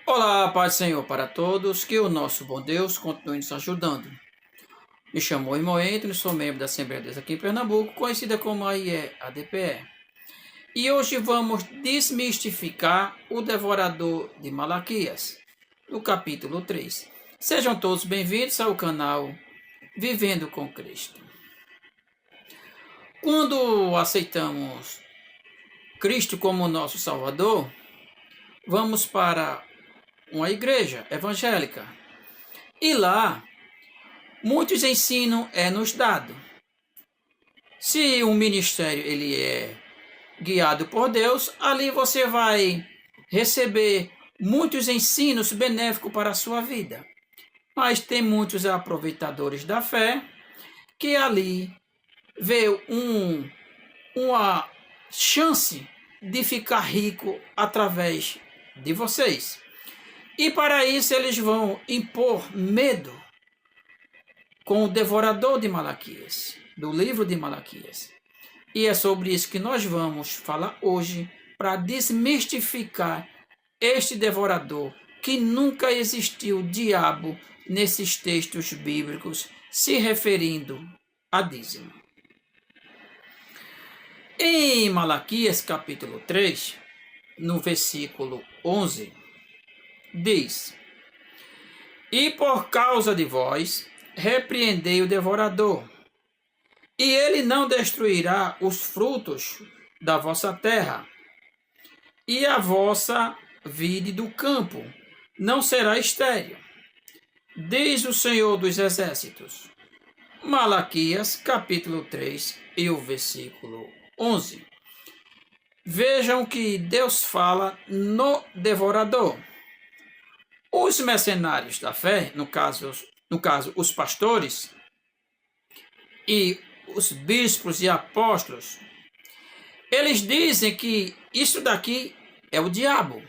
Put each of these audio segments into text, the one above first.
Olá, paz do Senhor para todos, que o nosso bom Deus continue nos ajudando. Me chamo Imoentro, sou membro da Assembleia de Deus aqui em Pernambuco, conhecida como ADPE. E hoje vamos desmistificar o devorador de Malaquias, no capítulo 3. Sejam todos bem-vindos ao canal Vivendo com Cristo. Quando aceitamos Cristo como nosso Salvador, vamos para uma igreja evangélica. E lá, muitos ensinos nos dado. Se um ministério ele é guiado por Deus, ali você vai receber muitos ensinos benéficos para a sua vida. Mas tem muitos aproveitadores da fé que ali vê uma chance de ficar rico através de vocês. E para isso eles vão impor medo com o devorador de Malaquias, do livro de Malaquias. E é sobre isso que nós vamos falar hoje, para desmistificar este devorador, que nunca existiu diabo nesses textos bíblicos, se referindo a dízimo. Em Malaquias capítulo 3, no versículo 11, diz: E por causa de vós, repreendei o devorador, e ele não destruirá os frutos da vossa terra, e a vossa vide do campo não será estéril, diz o Senhor dos Exércitos. Malaquias, capítulo 3, e o versículo 11. Vejam que Deus fala no devorador. Os mercenários da fé, no caso os pastores e os bispos e apóstolos, eles dizem que isso daqui é o diabo.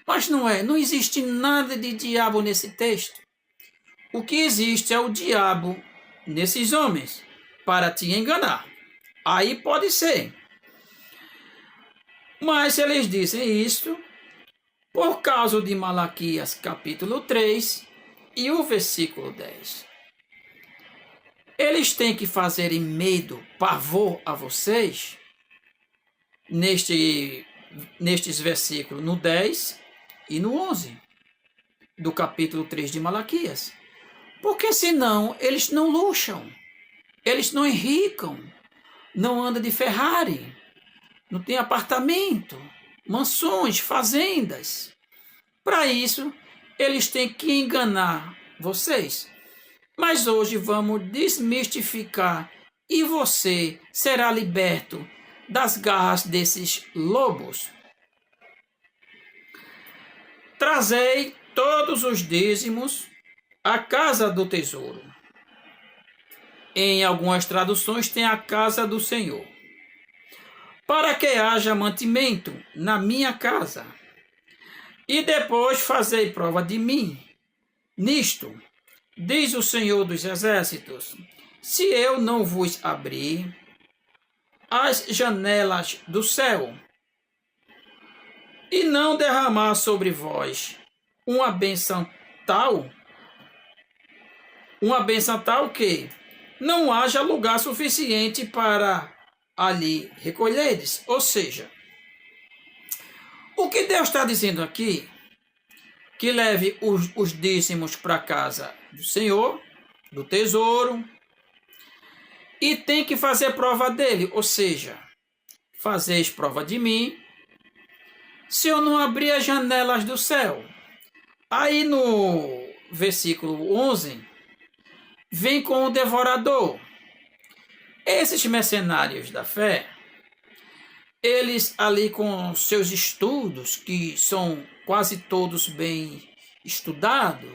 Mas não é, não existe nada de diabo nesse texto. O que existe é o diabo nesses homens, para te enganar. Aí pode ser. Mas eles dizem isto por causa de Malaquias capítulo 3 e o versículo 10. Eles têm que fazerem medo, pavor a vocês, nestes versículos, no 10 e no 11, do capítulo 3 de Malaquias. Porque senão eles não luxam, eles não enricam, não andam de Ferrari, não tem apartamento, mansões, fazendas. Para isso, eles têm que enganar vocês. Mas hoje vamos desmistificar e você será liberto das garras desses lobos. Trazei todos os dízimos à casa do tesouro. Em algumas traduções tem a casa do Senhor, para que haja mantimento na minha casa. E depois fazei prova de mim nisto, diz o Senhor dos Exércitos, se eu não vos abrir as janelas do céu e não derramar sobre vós uma bênção tal que não haja lugar suficiente para ali recolheres. Ou seja, o que Deus está dizendo aqui, que leve os dízimos para a casa do Senhor, do tesouro, e tem que fazer prova dele, ou seja, fazeis prova de mim, se eu não abrir as janelas do céu. Aí no versículo 11, vem com o devorador. Esses mercenários da fé, eles ali com seus estudos, que são quase todos bem estudados,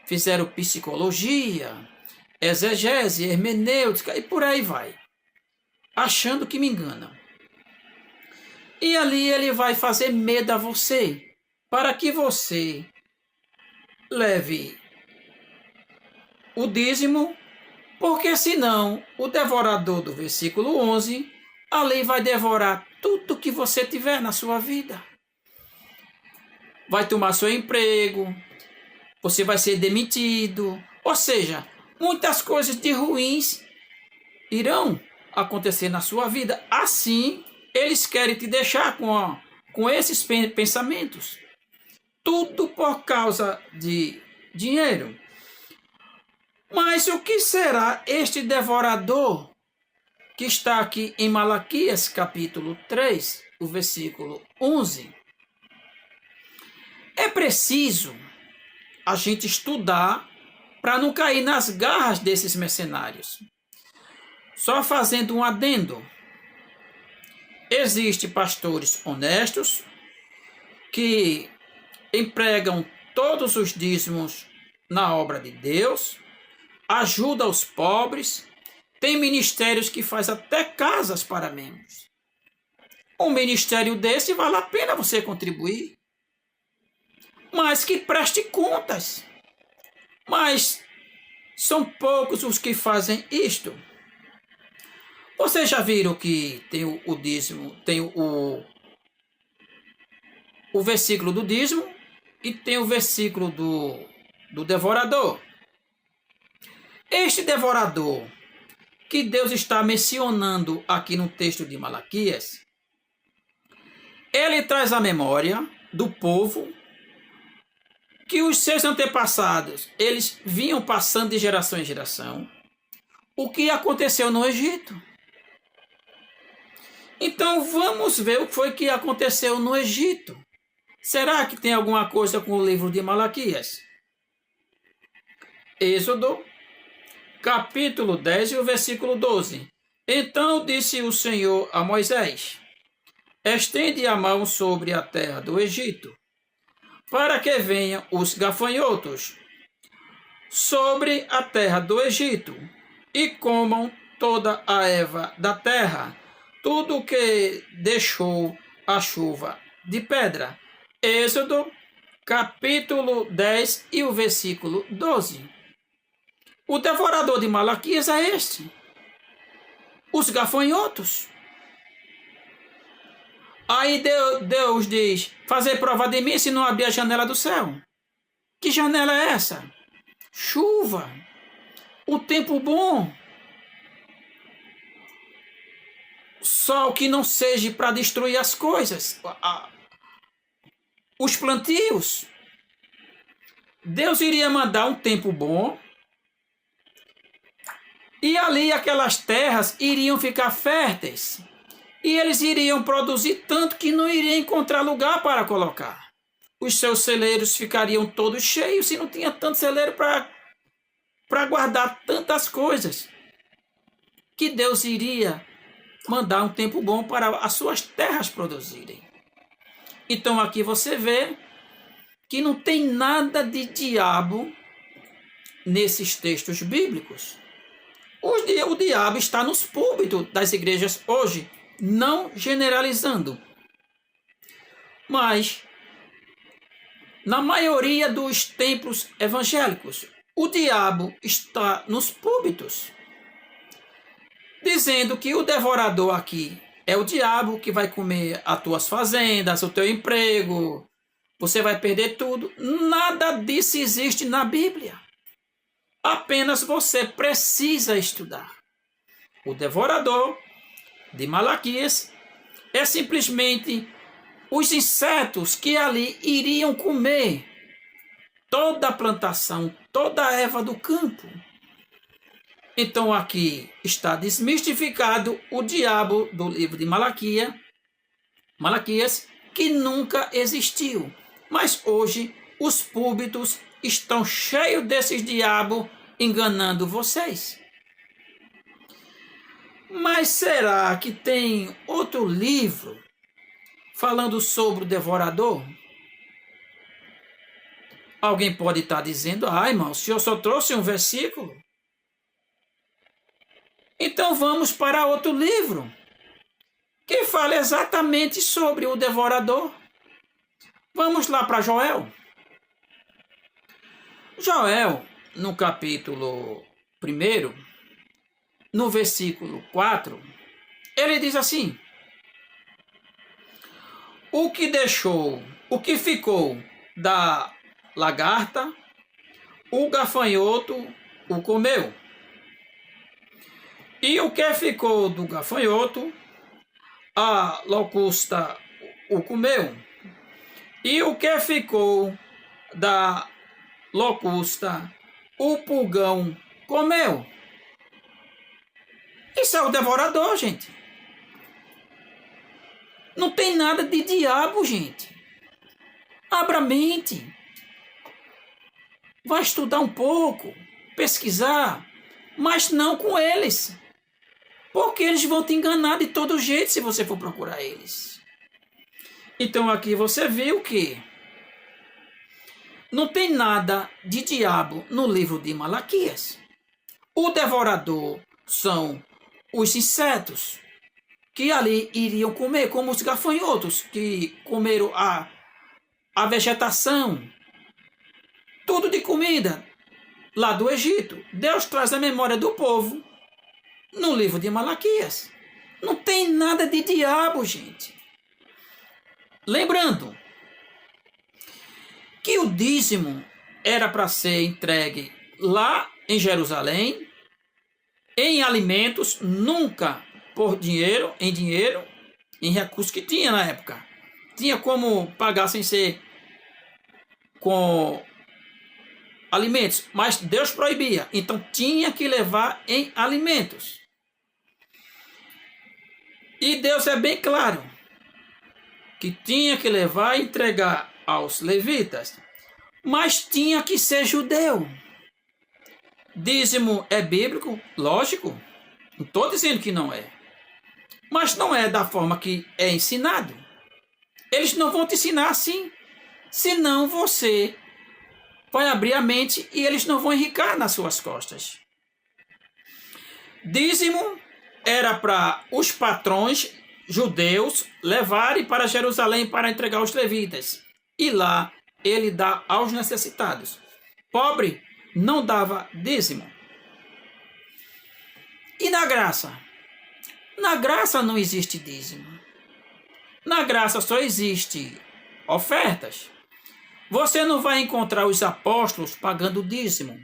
fizeram psicologia, exegese, hermenêutica e por aí vai, achando que me enganam. E ali ele vai fazer medo a você, para que você leve o dízimo, porque senão o devorador do versículo 11, ali vai devorar tudo que você tiver na sua vida. vai tomar seu emprego, você vai ser demitido. Ou seja, muitas coisas de ruins irão acontecer na sua vida. Assim, eles querem te deixar com esses pensamentos. Tudo por causa de dinheiro. Mas o que será este devorador que está aqui em Malaquias capítulo 3, o versículo 11? É preciso a gente estudar para não cair nas garras desses mercenários. Só fazendo um adendo. Existem pastores honestos que empregam todos os dízimos na obra de Deus, ajuda os pobres, tem ministérios que faz até casas para membros. Um ministério desse vale a pena você contribuir, mas que preste contas. Mas são poucos os que fazem isto. Vocês já viram que tem o dízimo, tem o versículo do dízimo e tem o versículo do devorador. Este devorador que Deus está mencionando aqui no texto de Malaquias, ele traz à memória do povo que os seus antepassados, eles vinham passando de geração em geração, o que aconteceu no Egito. Então vamos ver o que foi que aconteceu no Egito. Será que tem alguma coisa com o livro de Malaquias? Êxodo, capítulo 10 e o versículo 12. Então disse o Senhor a Moisés: estende a mão sobre a terra do Egito, para que venham os gafanhotos sobre a terra do Egito, e comam toda a erva da terra, tudo que deixou a chuva de pedra. Êxodo, capítulo 10 e o versículo 12. O devorador de Malaquias é este: os gafanhotos. Aí Deus diz: fazer prova de mim se não abrir a janela do céu. Que janela é essa? Chuva. O tempo bom. Sol que não seja para destruir as coisas. Os plantios. Deus iria mandar um tempo bom. E ali aquelas terras iriam ficar férteis. E eles iriam produzir tanto que não iriam encontrar lugar para colocar. Os seus celeiros ficariam todos cheios e não tinha tanto celeiro para guardar tantas coisas. Que Deus iria mandar um tempo bom para as suas terras produzirem. Então aqui você vê que não tem nada de diabo nesses textos bíblicos. O diabo está nos púlpitos das igrejas hoje, não generalizando. Mas, na maioria dos templos evangélicos, o diabo está nos púlpitos, dizendo que o devorador aqui é o diabo que vai comer as tuas fazendas, o teu emprego, você vai perder tudo. Nada disso existe na Bíblia. Apenas você precisa estudar. O devorador de Malaquias é simplesmente os insetos que ali iriam comer toda a plantação, toda a erva do campo. Então aqui está desmistificado o diabo do livro de Malaquias, que nunca existiu. Mas hoje os púlpitos estão cheios desses diabos enganando vocês. Mas será que tem outro livro falando sobre o devorador? Alguém pode estar dizendo: irmão, o senhor só trouxe um versículo? Então vamos para outro livro que fala exatamente sobre o devorador. Vamos lá para Joel. Joel, no capítulo 1, no versículo 4, ele diz assim: o que ficou da lagarta, o gafanhoto o comeu. E o que ficou do gafanhoto, a locusta o comeu. E o que ficou da locusta, o pulgão comeu. Isso é o devorador, gente. Não tem nada de diabo, gente. Abra a mente. Vai estudar um pouco, pesquisar, mas não com eles. Porque eles vão te enganar de todo jeito se você for procurar eles. Então aqui você viu que não tem nada de diabo no livro de Malaquias. O devorador são os insetos que ali iriam comer, como os gafanhotos que comeram a vegetação, tudo de comida lá do Egito. Deus traz a memória do povo no livro de Malaquias. Não tem nada de diabo, gente. Lembrando que o dízimo era para ser entregue lá em Jerusalém, em alimentos, nunca por dinheiro, em recursos que tinha na época. Tinha como pagar sem ser com alimentos, mas Deus proibia, então tinha que levar em alimentos. E Deus é bem claro que tinha que levar e entregar aos levitas, mas tinha que ser judeu. Dízimo é bíblico? Lógico, não estou dizendo que não é, mas não é da forma que é ensinado. Eles não vão te ensinar assim, senão você vai abrir a mente e eles não vão enricar nas suas costas. Dízimo era para os patrões judeus levarem para Jerusalém para entregar aos levitas. E lá ele dá aos necessitados. Pobre não dava dízimo. E na graça? Na graça não existe dízimo. Na graça só existe ofertas. Você não vai encontrar os apóstolos pagando dízimo.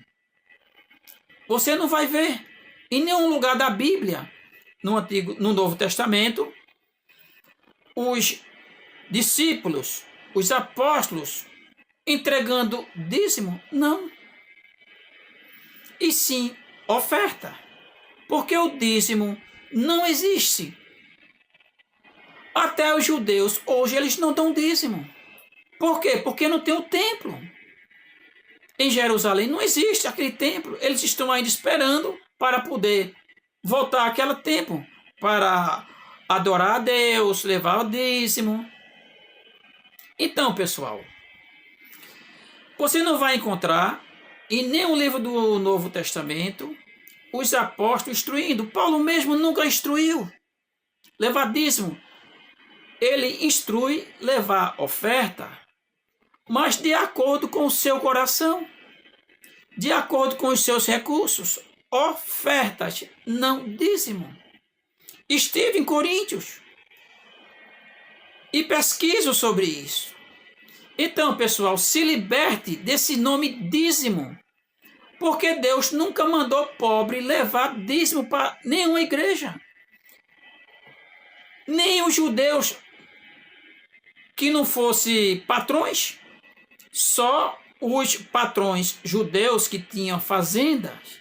Você não vai ver em nenhum lugar da Bíblia, no Novo Testamento, os discípulos, os apóstolos entregando dízimo. Não. E sim oferta. Porque o dízimo não existe. Até os judeus, hoje, eles não dão dízimo. Por quê? Porque não tem o templo. Em Jerusalém não existe aquele templo. Eles estão ainda esperando para poder voltar àquele templo, para adorar a Deus, levar o dízimo. Então, pessoal, você não vai encontrar em nenhum livro do Novo Testamento os apóstolos instruindo. Paulo mesmo nunca instruiu levar dízimo. Ele instrui levar oferta, mas de acordo com o seu coração, de acordo com os seus recursos. Ofertas, não dízimo. Estive em Coríntios e pesquiso sobre isso. Então, pessoal, se liberte desse nome dízimo, porque Deus nunca mandou pobre levar dízimo para nenhuma igreja. Nem os judeus que não fossem patrões, só os patrões judeus que tinham fazendas,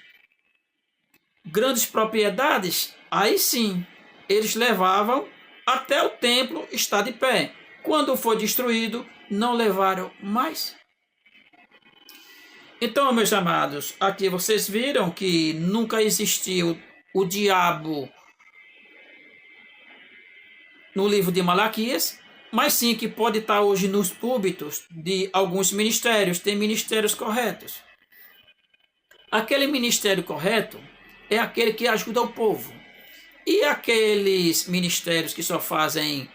grandes propriedades, aí sim, eles levavam até o templo estar de pé. Quando foi destruído, não levaram mais. Então, meus amados, aqui vocês viram que nunca existiu o diabo no livro de Malaquias, mas sim que pode estar hoje nos púlpitos de alguns ministérios. Tem ministérios corretos. Aquele ministério correto é aquele que ajuda o povo. E aqueles ministérios que só fazem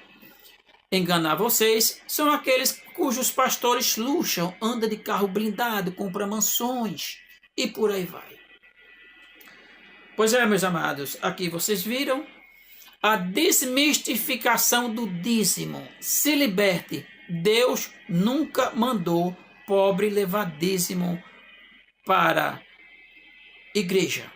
enganar vocês são aqueles cujos pastores luxam, andam de carro blindado, compram mansões e por aí vai. Pois é, meus amados, aqui vocês viram a desmistificação do dízimo. Se liberte Deus nunca mandou pobre levar dízimo para a igreja.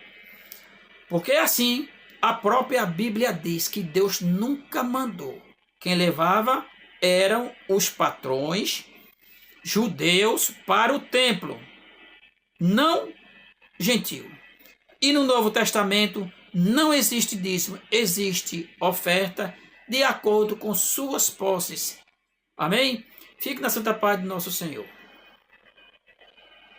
Porque assim, a própria Bíblia diz que Deus nunca mandou. Quem levava eram os patrões judeus para o templo, não gentil. E no Novo Testamento não existe dízimo, existe oferta de acordo com suas posses. Amém? Fique na santa paz do nosso Senhor.